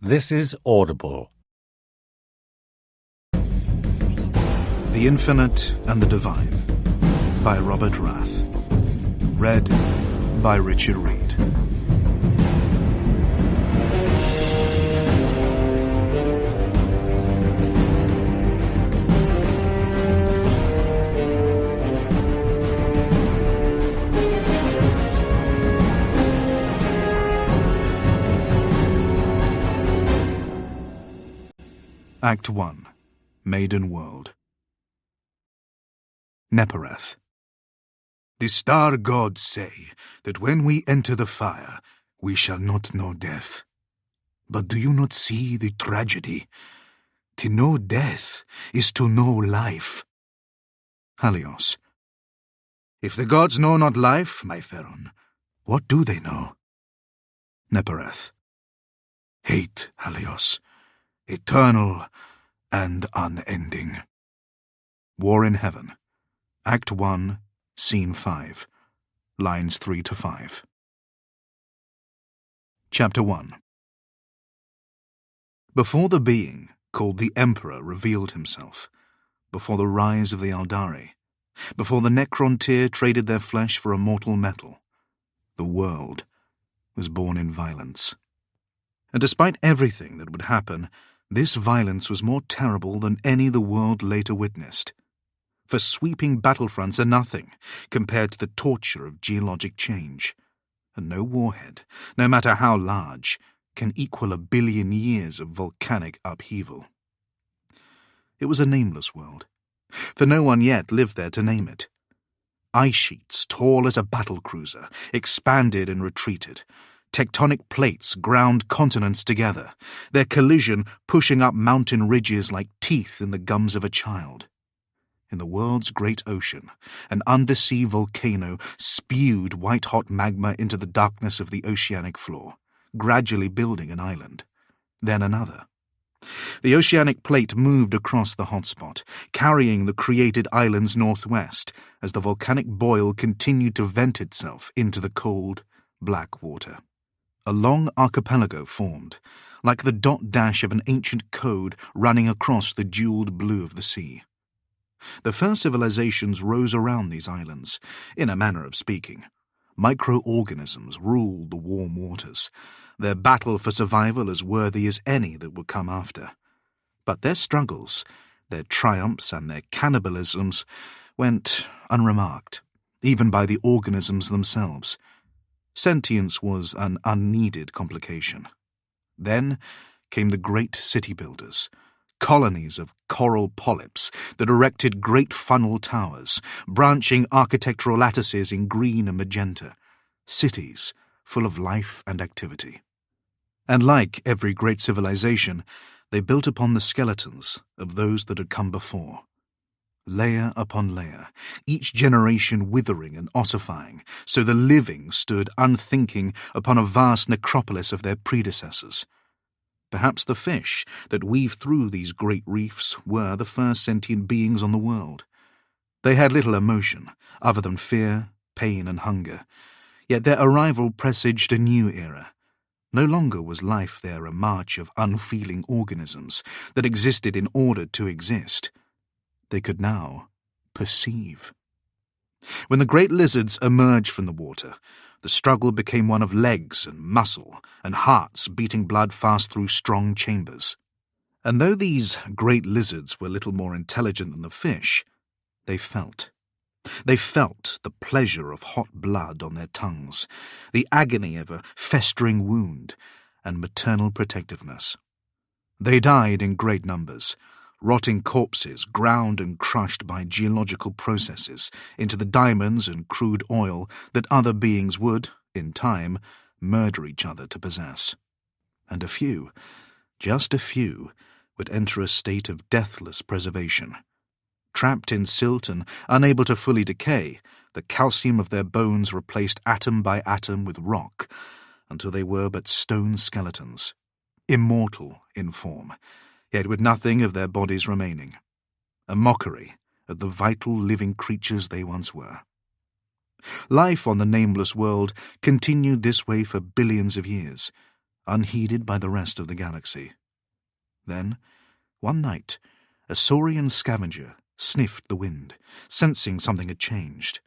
This is Audible. The Infinite and the Divine by Robert Rath. Read by Richard Reed. Act 1. Maiden World. Nepereth. The star gods say that when we enter the fire, we shall not know death. But do you not see the tragedy? To know death is to know life. Halios. If the gods know not life, my Pharon, what do they know? Nepereth. Hate, Halios, eternal and unending. War in Heaven. Act 1, Scene 5, lines 3 to 5. Chapter 1. Before the being called the Emperor revealed himself, before the rise of the Aldari, before the Necrontyr traded their flesh for a mortal metal, the world was born in violence. And despite everything that would happen, this violence was more terrible than any the world later witnessed. For sweeping battlefronts are nothing compared to the torture of geologic change, and no warhead, no matter how large, can equal 1 billion years of volcanic upheaval. It was a nameless world, for no one yet lived there to name it. Ice sheets tall as a battlecruiser expanded and retreated. Tectonic plates ground continents together, their collision pushing up mountain ridges like teeth in the gums of a child. In the world's great ocean, an undersea volcano spewed white-hot magma into the darkness of the oceanic floor, gradually building an island, then another. The oceanic plate moved across the hotspot, carrying the created islands northwest as the volcanic boil continued to vent itself into the cold, black water. A long archipelago formed, like the dot-dash of an ancient code running across the jeweled blue of the sea. The first civilizations rose around these islands, in a manner of speaking. Microorganisms ruled the warm waters, their battle for survival as worthy as any that would come after. But their struggles, their triumphs and their cannibalisms went unremarked, even by the organisms themselves. Sentience was an unneeded complication. Then came the great city builders, colonies of coral polyps that erected great funnel towers, branching architectural lattices in green and magenta, cities full of life and activity. And like every great civilization, they built upon the skeletons of those that had come before. Layer upon layer, each generation withering and ossifying, so the living stood unthinking upon a vast necropolis of their predecessors. Perhaps the fish that weave through these great reefs were the first sentient beings on the world. They had little emotion, other than fear, pain, and hunger, yet their arrival presaged a new era. No longer was life there a march of unfeeling organisms that existed in order to exist. They could now perceive. When the great lizards emerged from the water, the struggle became one of legs and muscle and hearts beating blood fast through strong chambers. And though these great lizards were little more intelligent than the fish, they felt. They felt the pleasure of hot blood on their tongues, the agony of a festering wound, and maternal protectiveness. They died in great numbers, rotting corpses ground and crushed by geological processes into the diamonds and crude oil that other beings would, in time, murder each other to possess. And a few, just a few, would enter a state of deathless preservation. Trapped in silt and unable to fully decay, the calcium of their bones replaced atom by atom with rock, until they were but stone skeletons, immortal in form, yet with nothing of their bodies remaining, a mockery of the vital living creatures they once were. Life on the nameless world continued this way for billions of years, unheeded by the rest of the galaxy. Then, one night, a saurian scavenger sniffed the wind, sensing something had changed.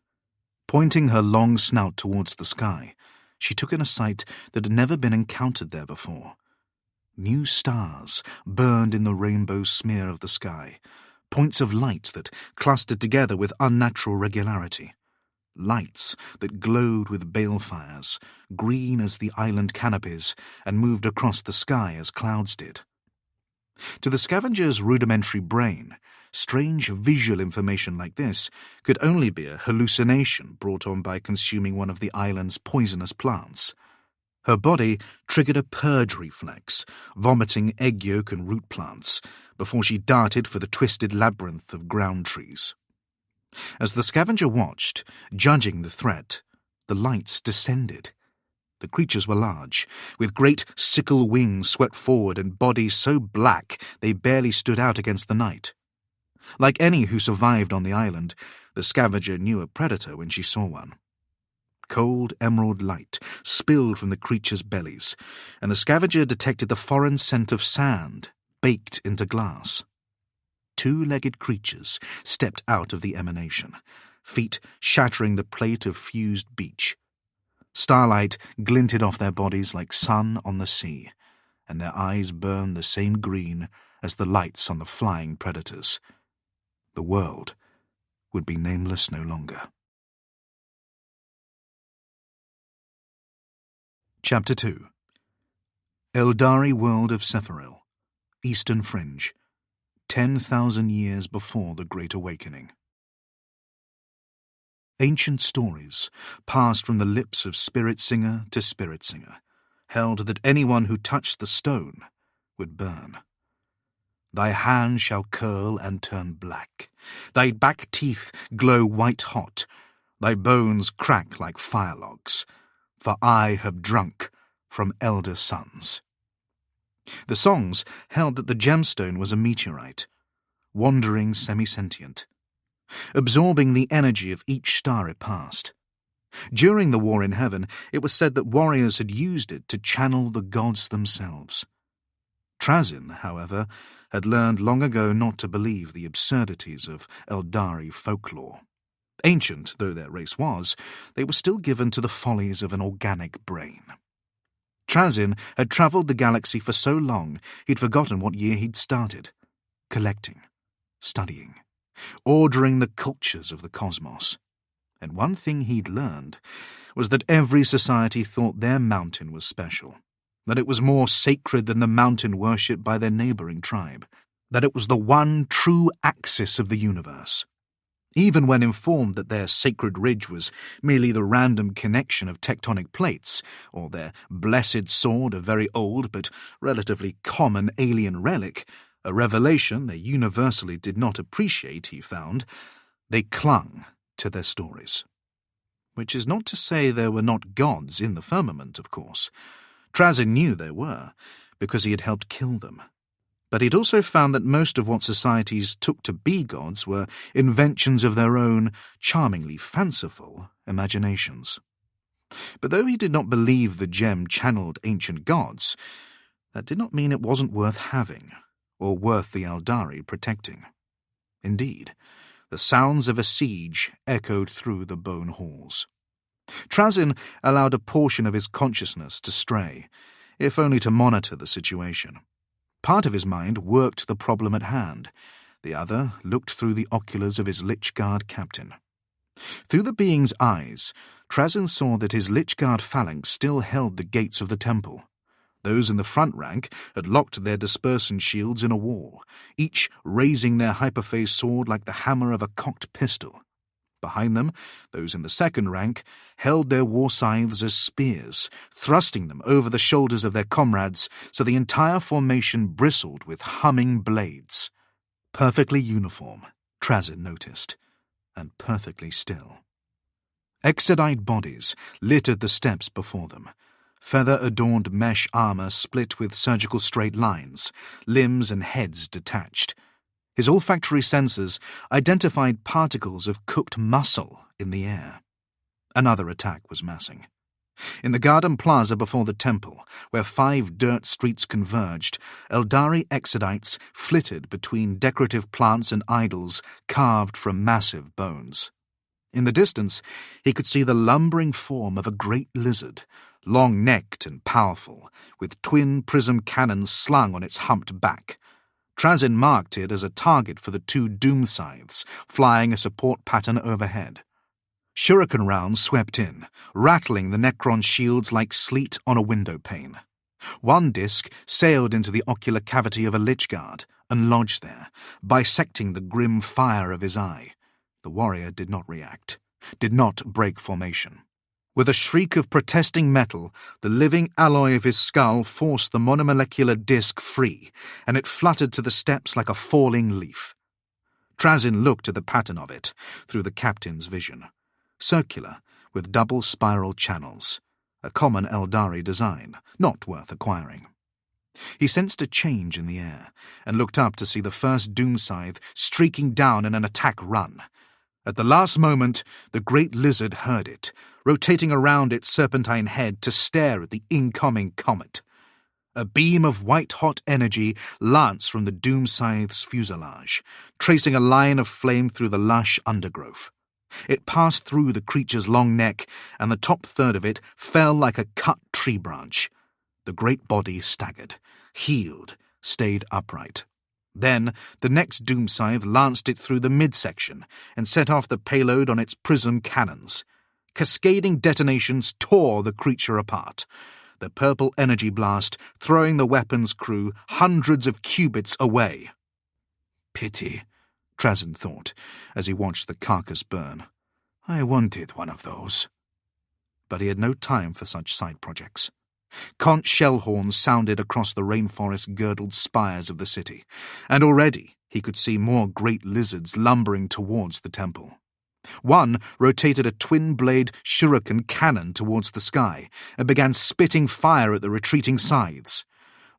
Pointing her long snout towards the sky, she took in a sight that had never been encountered there before. New stars burned in the rainbow smear of the sky, points of light that clustered together with unnatural regularity. Lights that glowed with balefires, green as the island canopies, and moved across the sky as clouds did. To the scavenger's rudimentary brain, strange visual information like this could only be a hallucination brought on by consuming one of the island's poisonous plants. Her body triggered a purge reflex, vomiting egg yolk and root plants, before she darted for the twisted labyrinth of ground trees. As the scavenger watched, judging the threat, the lights descended. The creatures were large, with great sickle wings swept forward and bodies so black they barely stood out against the night. Like any who survived on the island, the scavenger knew a predator when she saw one. Cold emerald light spilled from the creatures' bellies, and the scavenger detected the foreign scent of sand baked into glass. Two-legged creatures stepped out of the emanation, feet shattering the plate of fused beach. Starlight glinted off their bodies like sun on the sea, and their eyes burned the same green as the lights on the flying predators. The world would be nameless no longer. Chapter 2. Eldari World of Sepharil, Eastern Fringe, 10,000 years before the Great Awakening. Ancient stories, passed from the lips of spirit singer to spirit singer, held that anyone who touched the stone would burn. Thy hand shall curl and turn black, thy back teeth glow white-hot, thy bones crack like firelogs, for I have drunk from elder sons. The songs held that the gemstone was a meteorite, wandering semi-sentient, absorbing the energy of each star it passed. During the war in heaven, it was said that warriors had used it to channel the gods themselves. Trazyn, however, had learned long ago not to believe the absurdities of Eldari folklore. Ancient though their race was, they were still given to the follies of an organic brain. Trazyn had travelled the galaxy for so long he'd forgotten what year he'd started. Collecting, studying, ordering the cultures of the cosmos. And one thing he'd learned was that every society thought their mountain was special, that it was more sacred than the mountain worshipped by their neighbouring tribe, that it was the one true axis of the universe. Even when informed that their sacred ridge was merely the random connection of tectonic plates, or their blessed sword a very old but relatively common alien relic, a revelation they universally did not appreciate, he found, they clung to their stories. Which is not to say there were not gods in the firmament, of course. Trazyn knew there were, because he had helped kill them. But he'd also found that most of what societies took to be gods were inventions of their own, charmingly fanciful, imaginations. But though he did not believe the gem channeled ancient gods, that did not mean it wasn't worth having, or worth the Eldari protecting. Indeed, the sounds of a siege echoed through the bone halls. Trazyn allowed a portion of his consciousness to stray, if only to monitor the situation. Part of his mind worked the problem at hand, the other looked through the oculars of his Lich-Guard captain. Through the being's eyes, Trazyn saw that his Lich-Guard phalanx still held the gates of the temple. Those in the front rank had locked their dispersion shields in a wall, each raising their hyperphase sword like the hammer of a cocked pistol. Behind them, those in the second rank held their war scythes as spears, thrusting them over the shoulders of their comrades so the entire formation bristled with humming blades. Perfectly uniform, Trazyn noticed, and perfectly still. Exodite bodies littered the steps before them, feather-adorned mesh armour split with surgical straight lines, limbs and heads detached. His olfactory sensors identified particles of cooked muscle in the air. Another attack was massing. In the garden plaza before the temple, where 5 dirt streets converged, Eldari exodites flitted between decorative plants and idols carved from massive bones. In the distance, he could see the lumbering form of a great lizard, long-necked and powerful, with twin prism cannons slung on its humped back. Trazyn marked it as a target for the 2 doom scythes, flying a support pattern overhead. Shuriken rounds swept in, rattling the Necron shields like sleet on a window pane. One disc sailed into the ocular cavity of a Lich Guard and lodged there, bisecting the grim fire of his eye. The warrior did not react, did not break formation. With a shriek of protesting metal, the living alloy of his skull forced the monomolecular disc free, and it fluttered to the steps like a falling leaf. Trazyn looked at the pattern of it through the captain's vision. Circular, with double spiral channels. A common Eldari design, not worth acquiring. He sensed a change in the air, and looked up to see the first doom scythe streaking down in an attack run. At the last moment, the great lizard heard it, rotating around its serpentine head to stare at the incoming comet. A beam of white-hot energy lanced from the doom scythe's fuselage, tracing a line of flame through the lush undergrowth. It passed through the creature's long neck, and the top third of it fell like a cut tree branch. The great body staggered, healed, stayed upright. Then the next doom scythe lanced it through the midsection and set off the payload on its prism cannons. Cascading detonations tore the creature apart, the purple energy blast throwing the weapon's crew hundreds of cubits away. Pity, Trazyn thought, as he watched the carcass burn. I wanted one of those. But he had no time for such side projects. Conch shell horns sounded across the rainforest-girdled spires of the city, and already he could see more great lizards lumbering towards the temple. One rotated a twin-blade shuriken cannon towards the sky and began spitting fire at the retreating scythes.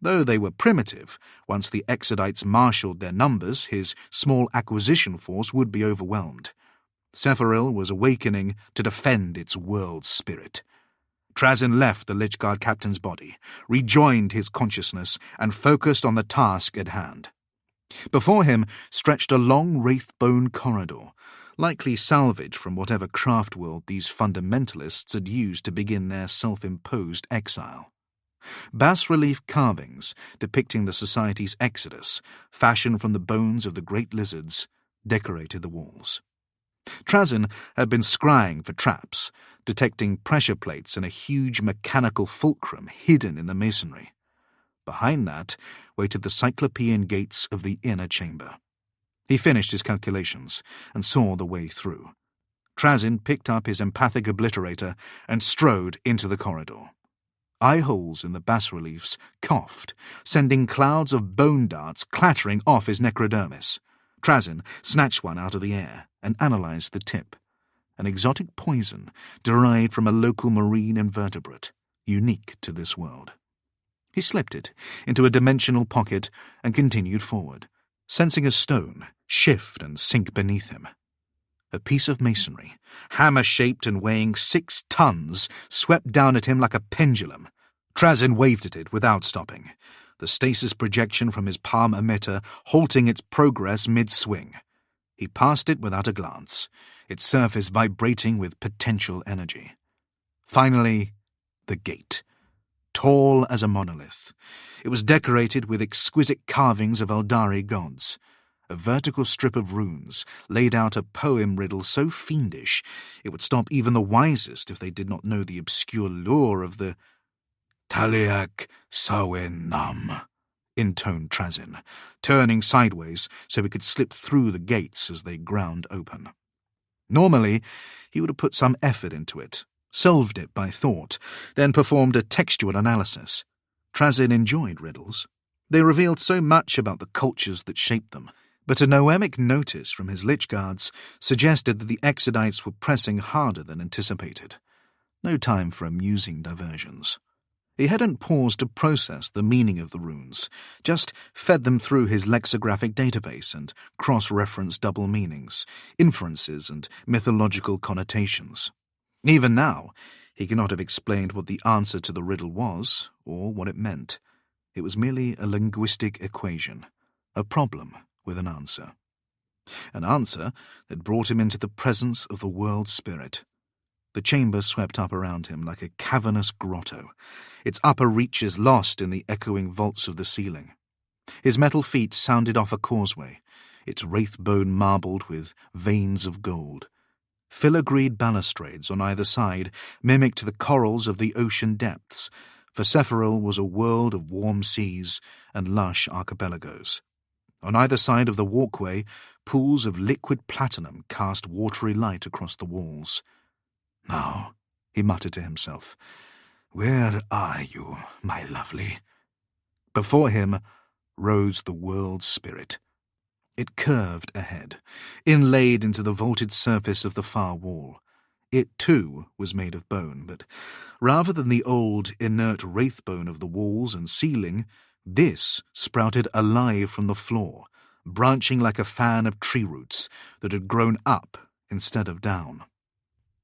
Though they were primitive, once the exodites marshalled their numbers, his small acquisition force would be overwhelmed. Sepharil was awakening to defend its world spirit. Trazyn left the Lich Guard captain's body, rejoined his consciousness, and focused on the task at hand. Before him stretched a long wraith-bone corridor, likely salvage from whatever craft world these fundamentalists had used to begin their self-imposed exile. Bas-relief carvings depicting the society's exodus, fashioned from the bones of the great lizards, decorated the walls. Trazyn had been scrying for traps, detecting pressure plates in a huge mechanical fulcrum hidden in the masonry. Behind that waited the cyclopean gates of the inner chamber. He finished his calculations and saw the way through. Trazyn picked up his empathic obliterator and strode into the corridor. Eye-holes in the bas-reliefs coughed, sending clouds of bone darts clattering off his necrodermis. Trazyn snatched one out of the air and analyzed the tip. An exotic poison derived from a local marine invertebrate, unique to this world. He slipped it into a dimensional pocket and continued forward, sensing a stone shift and sink beneath him. A piece of masonry, hammer-shaped and weighing 6 tons, swept down at him like a pendulum. Trazyn waved at it without stopping, the stasis projection from his palm emitter halting its progress mid-swing. He passed it without a glance, its surface vibrating with potential energy. Finally, the gate. Tall as a monolith. It was decorated with exquisite carvings of Eldari gods. A vertical strip of runes laid out a poem riddle so fiendish it would stop even the wisest if they did not know the obscure lore of the Taliak Sawen Nam, intoned Trazyn, turning sideways so he could slip through the gates as they ground open. Normally, he would have put some effort into it, solved it by thought, then performed a textual analysis. Trazyn enjoyed riddles. They revealed so much about the cultures that shaped them, but a noemic notice from his Lich Guards suggested that the exodites were pressing harder than anticipated. No time for amusing diversions. He hadn't paused to process the meaning of the runes, just fed them through his lexicographic database and cross-referenced double meanings, inferences and mythological connotations. Even now, He could not have explained what the answer to the riddle was, or what it meant. It was merely a linguistic equation, a problem with an answer. An answer that brought him into the presence of the world spirit. The chamber swept up around him like a cavernous grotto, its upper reaches lost in the echoing vaults of the ceiling. His metal feet sounded off a causeway, its wraith-bone marbled with veins of gold. Filigreed balustrades on either side mimicked the corals of the ocean depths, for Sephiroth was a world of warm seas and lush archipelagos. On either side of the walkway, pools of liquid platinum cast watery light across the walls. "Now," he muttered to himself, "where are you, my lovely?" Before him rose the world spirit. It curved ahead, inlaid into the vaulted surface of the far wall. It, too, was made of bone, but rather than the old, inert wraith-bone of the walls and ceiling, this sprouted alive from the floor, branching like a fan of tree roots that had grown up instead of down.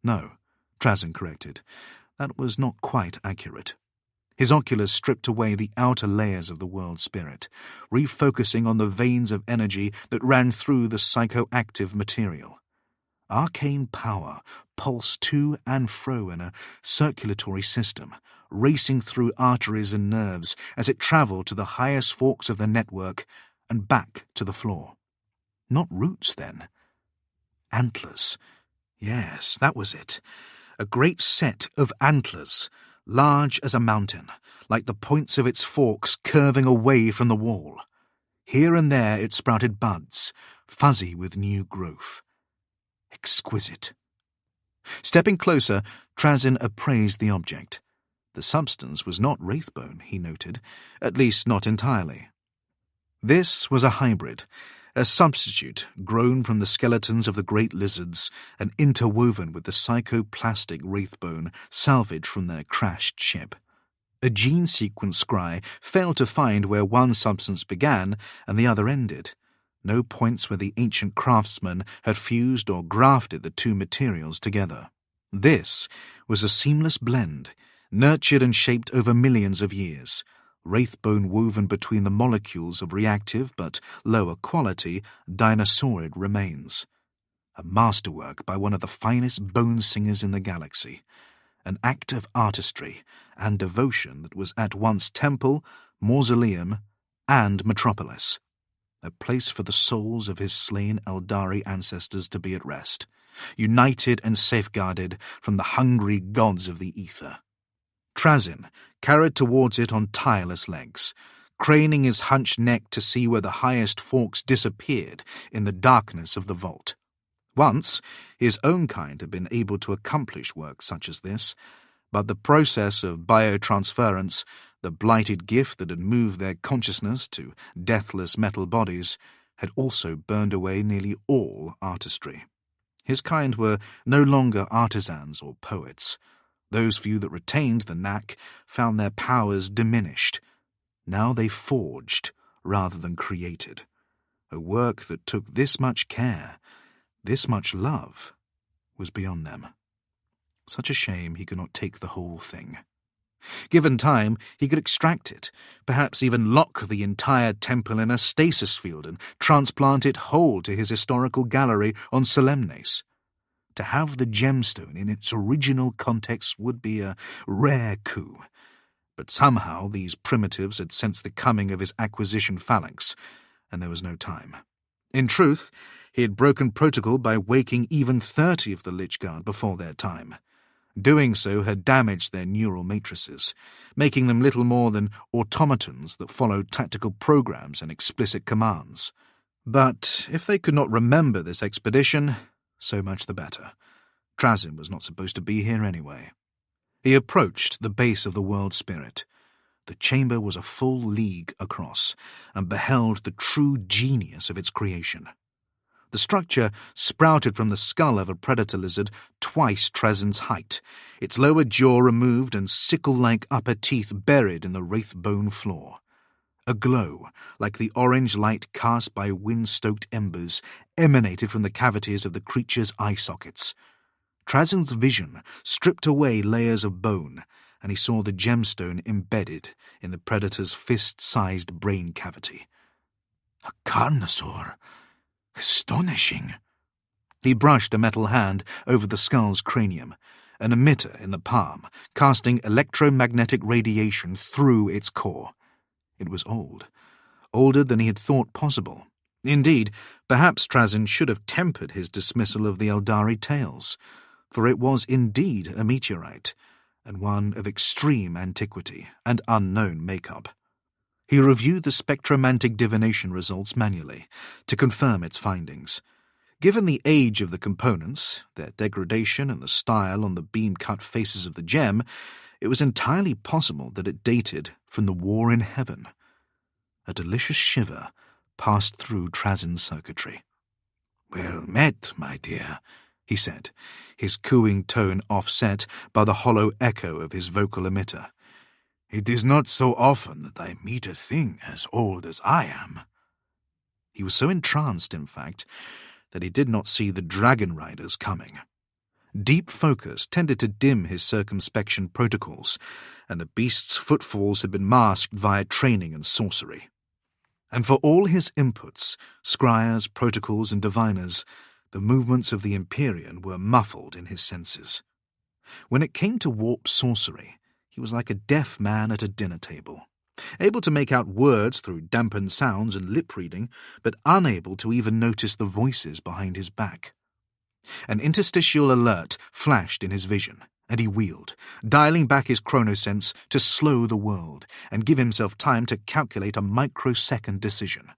No, Trazyn corrected. That was not quite accurate. His oculus stripped away the outer layers of the world spirit, refocusing on the veins of energy that ran through the psychoactive material. Arcane power pulsed to and fro in a circulatory system, racing through arteries and nerves as it travelled to the highest forks of the network and back to the floor. Not roots, then. Antlers. Yes, that was it. A great set of antlers, large as a mountain, like the points of its forks curving away from the wall. Here and there it sprouted buds, fuzzy with new growth. Exquisite. Stepping closer, Trazyn appraised the object. The substance was not wraithbone, he noted, at least not entirely. This was a hybrid, a substitute grown from the skeletons of the great lizards and interwoven with the psychoplastic wraithbone salvaged from their crashed ship. A gene sequence scry failed to find where one substance began and the other ended. No points where the ancient craftsman had fused or grafted the two materials together. This was a seamless blend, nurtured and shaped over millions of years, wraithbone woven between the molecules of reactive but lower quality dinosaurid remains. A masterwork by one of the finest bone singers in the galaxy, an act of artistry and devotion that was at once temple, mausoleum, and metropolis. A place for the souls of his slain Eldari ancestors to be at rest, united and safeguarded from the hungry gods of the ether. Trazyn carried towards it on tireless legs, craning his hunched neck to see where the highest forks disappeared in the darkness of the vault. Once, his own kind had been able to accomplish work such as this, but the process of biotransference, the blighted gift that had moved their consciousness to deathless metal bodies, had also burned away nearly all artistry. His kind were no longer artisans or poets. Those few that retained the knack found their powers diminished. Now they forged rather than created. A work that took this much care, this much love, was beyond them. Such a shame he could not take the whole thing. Given time, he could extract it, perhaps even lock the entire temple in a stasis field and transplant it whole to his historical gallery on Solemnes. To have the gemstone in its original context would be a rare coup, but somehow these primitives had sensed the coming of his acquisition phalanx, and there was no time. In truth, he had broken protocol by waking even 30 of the Lich Guard before their time. Doing so had damaged their neural matrices, making them little more than automatons that followed tactical programs and explicit commands. But if they could not remember this expedition, so much the better. Trazyn was not supposed to be here anyway. He approached the base of the world spirit. The chamber was a full league across, and beheld the true genius of its creation. The structure sprouted from the skull of a predator lizard twice Trazyn's height, its lower jaw removed and sickle-like upper teeth buried in the wraith-bone floor. A glow, like the orange light cast by wind-stoked embers, emanated from the cavities of the creature's eye sockets. Trazin's vision stripped away layers of bone, and he saw the gemstone embedded in the predator's fist-sized brain cavity. A carnosaur. Astonishing. He brushed a metal hand over the skull's cranium, an emitter in the palm, casting electromagnetic radiation through its core. It was old, older than he had thought possible. Indeed, perhaps Trazin should have tempered his dismissal of the Eldari tales, for it was indeed a meteorite, and one of extreme antiquity and unknown makeup. He reviewed the spectromantic divination results manually to confirm its findings. Given the age of the components, their degradation and the style on the beam-cut faces of the gem, it was entirely possible that it dated from the War in Heaven. A delicious shiver passed through Trazin's circuitry. "Well met, my dear," he said, his cooing tone offset by the hollow echo of his vocal emitter. "It is not so often that I meet a thing as old as I am." He was so entranced, in fact, that he did not see the dragon riders coming. Deep focus tended to dim his circumspection protocols, and the beast's footfalls had been masked via training and sorcery. And for all his inputs, scryers, protocols, and diviners, the movements of the Empyrean were muffled in his senses. When it came to warp sorcery, he was like a deaf man at a dinner table, able to make out words through dampened sounds and lip-reading, but unable to even notice the voices behind his back. An interstitial alert flashed in his vision, and he wheeled, dialing back his chronosense to slow the world and give himself time to calculate a microsecond decision.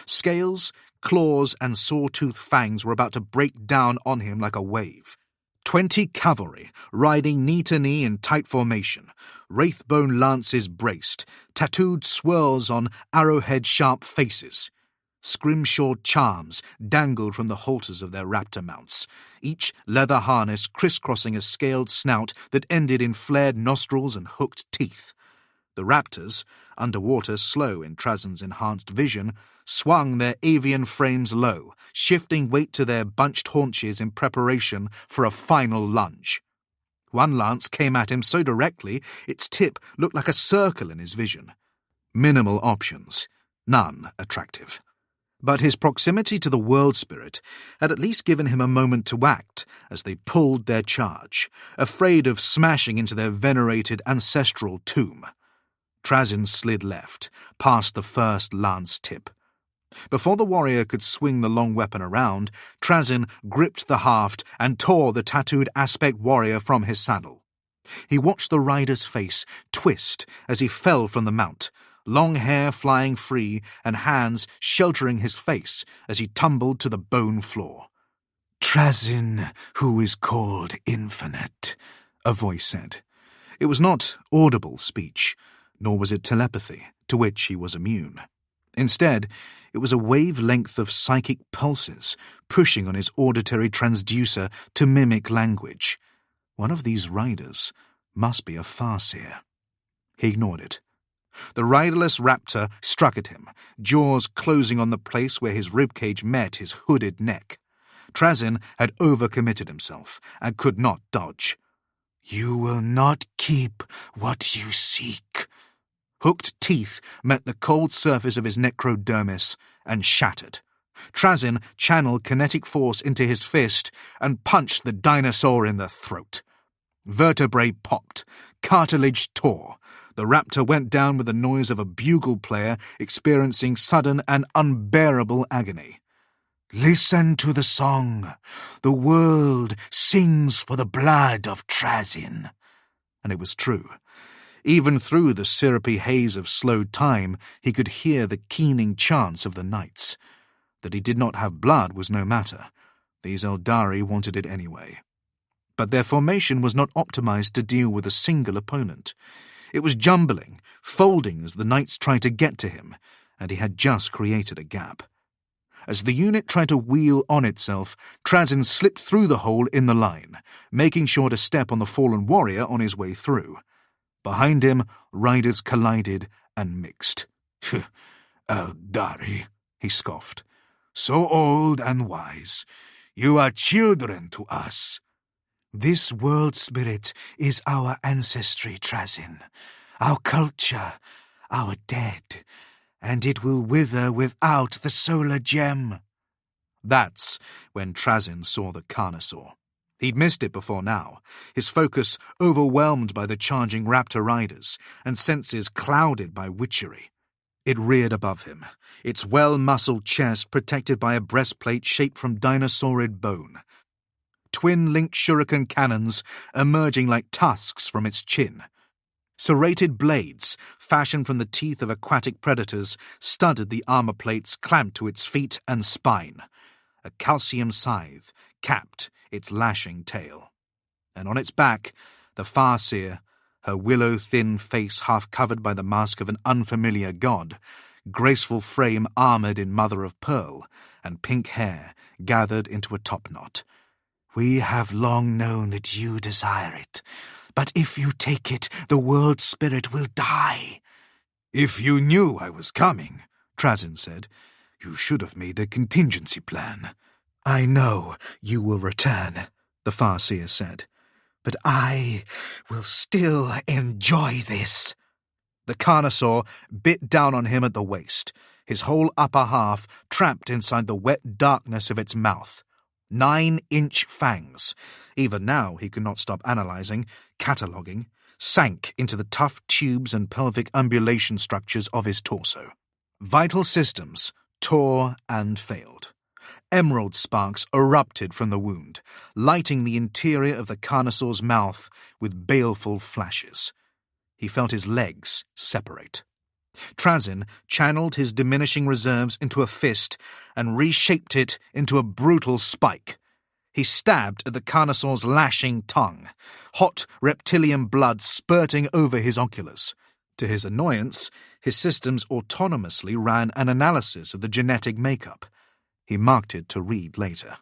Scales, claws, and saw-toothed fangs were about to break down on him like a wave. 20 cavalry, riding knee-to-knee in tight formation, wraithbone lances braced, tattooed swirls on arrowhead-sharp faces. Scrimshaw charms dangled from the halters of their raptor mounts, each leather harness crisscrossing a scaled snout that ended in flared nostrils and hooked teeth. The raptors, underwater slow in Trazin's enhanced vision, swung their avian frames low, shifting weight to their bunched haunches in preparation for a final lunge. One lance came at him so directly its tip looked like a circle in his vision. Minimal options, none attractive. But his proximity to the world spirit had at least given him a moment to act as they pulled their charge, afraid of smashing into their venerated ancestral tomb. Trazin slid left, past the first lance tip. Before the warrior could swing the long weapon around, Trazin gripped the haft and tore the tattooed aspect warrior from his saddle. He watched the rider's face twist as he fell from the mount, long hair flying free and hands sheltering his face as he tumbled to the bone floor. "Trazin, who is called Infinite," a voice said. It was not audible speech, nor was it telepathy, to which he was immune. Instead, it was a wavelength of psychic pulses pushing on his auditory transducer to mimic language. One of these riders must be a Farseer. He ignored it. The riderless raptor struck at him, jaws closing on the place where his ribcage met his hooded neck. Trazin had overcommitted himself and could not dodge. "You will not keep what you seek." Hooked teeth met the cold surface of his necrodermis and shattered. Trazin channeled kinetic force into his fist and punched the dinosaur in the throat. Vertebrae popped, cartilage tore. The raptor went down with the noise of a bugle player experiencing sudden and unbearable agony. "Listen to the song. The world sings for the blood of Trazin." And it was true. Even through the syrupy haze of slowed time, he could hear the keening chants of the knights. That he did not have blood was no matter. These Eldari wanted it anyway. But their formation was not optimized to deal with a single opponent. It was jumbling, folding as the knights tried to get to him, and he had just created a gap. As the unit tried to wheel on itself, Trazin slipped through the hole in the line, making sure to step on the fallen warrior on his way through. Behind him, riders collided and mixed. "Eldari," he scoffed. "So old and wise. You are children to us." This world spirit is our ancestry, Trazyn, our culture, our dead, and it will wither without the solar gem. That's when Trazyn saw the Carnosaur. He'd missed it before now, his focus overwhelmed by the charging raptor riders and senses clouded by witchery. It reared above him, its well-muscled chest protected by a breastplate shaped from dinosaurid bone. Twin-linked shuriken cannons emerging like tusks from its chin. Serrated blades, fashioned from the teeth of aquatic predators, studded the armor plates clamped to its feet and spine. A calcium scythe capped its lashing tail. And on its back, the Farseer, her willow-thin face half covered by the mask of an unfamiliar god, graceful frame armoured in mother-of-pearl, and pink hair gathered into a topknot. We have long known that you desire it, but if you take it, the world spirit will die. If you knew I was coming, Trazyn said, you should have made a contingency plan. I know you will return, the Farseer said, but I will still enjoy this. The Carnosaur bit down on him at the waist, his whole upper half trapped inside the wet darkness of its mouth. 9-inch fangs, even now he could not stop analysing, cataloguing, sank into the tough tubes and pelvic ambulation structures of his torso. Vital systems tore and failed. Emerald sparks erupted from the wound, lighting the interior of the Carnosaur's mouth with baleful flashes. He felt his legs separate. Trazyn channeled his diminishing reserves into a fist and reshaped it into a brutal spike. He stabbed at the Carnosaur's lashing tongue, hot reptilian blood spurting over his oculars. To his annoyance, his systems autonomously ran an analysis of the genetic makeup. He marked it to read later.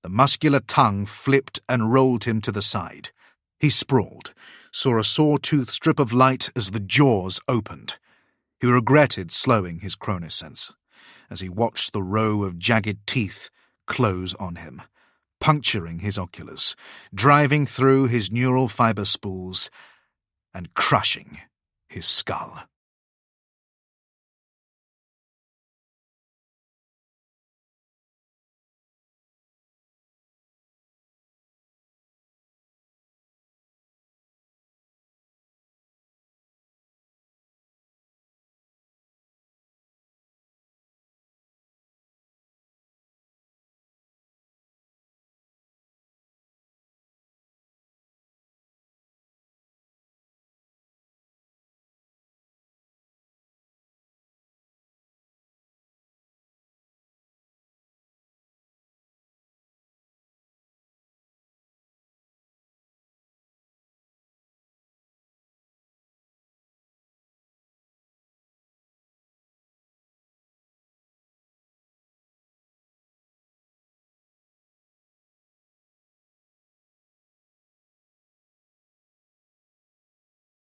The muscular tongue flipped and rolled him to the side. He sprawled, saw a saw-tooth strip of light as the jaws opened. He regretted slowing his chronosense as he watched the row of jagged teeth close on him, puncturing his oculars, driving through his neural fibre spools, and crushing his skull.